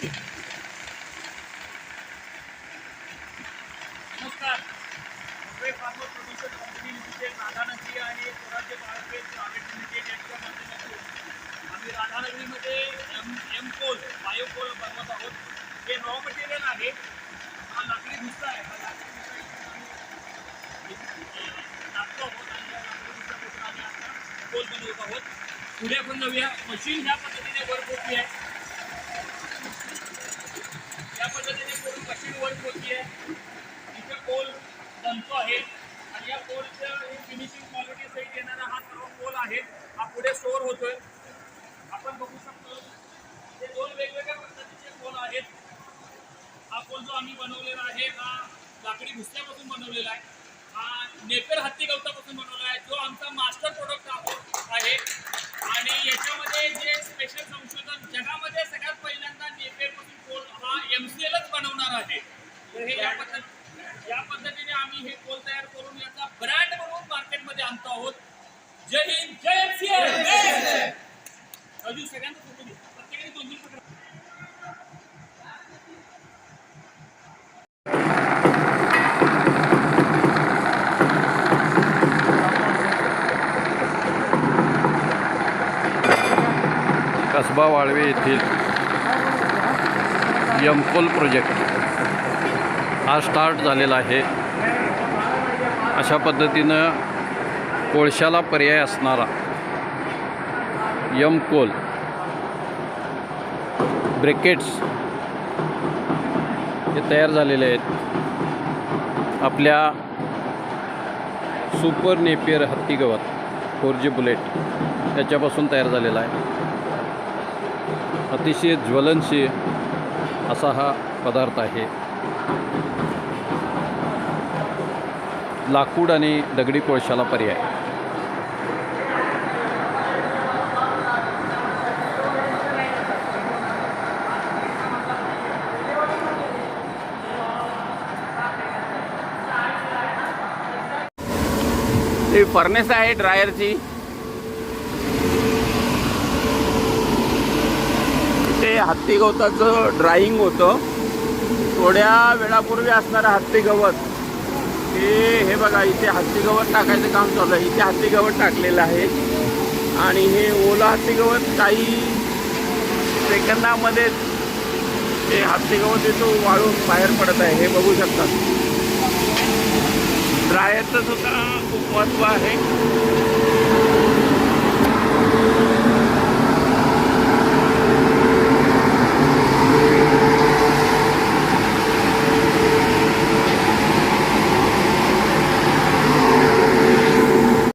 नमस्कार. Mumbai farmer producer company limited, Radhanagari आणि स्वराज्य बायोगॅस प्रायव्हेट लिमिटेड यांच्या माध्यमातून आम्ही राधानगरीमध्ये एम कोल बायोकोल बनवत आहोत. हे रॉ मटेरियल आहे. हा लाकडी भुस्सा आहे. हा लाकडी भुस्सा आम्ही टाकतो आहोत आणि या लाकडी भुस्सापासून आम्ही आता कोल बनवत आहोत. पुढे आपण जाऊया. मशीन ह्या पद्धतीने वर्क होती आहे. या पद्धतीने पूर्ण मशीन वर्क होती आहे. इथे कोल बनतो आहे आणि या कोलचं फिनिशिंग क्वालिटी सहित येणारा हा सर्व कोल आहे. हा पुढे स्टोअर होतोय. आपण बघू शकतो हे दोन वेगवेगळ्या पद्धतीचे कोल आहेत. हा कोल जो आम्ही बनवलेला आहे हा लाकडी भुसल्यापासून बनवलेला आहे. हा नेपेर हत्ती गवतापासून बनवला आहे, जो आमचा मास्टर प्रोडक्ट आहे. आणि याच्यामध्ये जे स्पेशल संशोधन जगामध्ये सगळ्यात पहिल्यांदा नेपेरपासून कोल हा MCLच बनवणार आहे. तर हे या पद्धतीने आम्ही हे कोल तयार करून याचा ब्रँड म्हणून मार्केटमध्ये आणतो आहोत. जय हिंद, जय MCL. अजून सगळ्यांना फोटो घे. प्रत्येकाने 2-3 फोटो. कसबा वाळवे येथील एमकोल प्रोजेक्ट हा स्टार्ट झालेला आहे. अशा पद्धतीनं कोळशाला पर्याय असणारा एमकोल ब्रिकेट्स हे तयार झालेले आहेत. आपल्या सुपर नेपियर हत्ती गवत 4G बुलेट याच्यापासून तयार झालेला आहे. अतिशय ज्वलनशील असा हा पदार्थ आहे. लाकूड आणि दगडी कोळशाला पर्याय. ही फर्नेस आहे ड्रायरची. इथे हत्ती गवताचं ड्रायिंग होतं. थोड्या वेळापूर्वी असणारं हत्ती गवत हे बघा, इथे हत्ती गवत टाकायचं काम चालू आहे. इथे हत्ती गवत टाकलेलं आहे आणि हे ओला हत्ती गवत काही सेकंदामध्ये हे हत्ती गवत येतो वाळून बाहेर पडत आहे. हे बघू शकता. ड्रायरचं सुद्धा खूप महत्त्व आहे.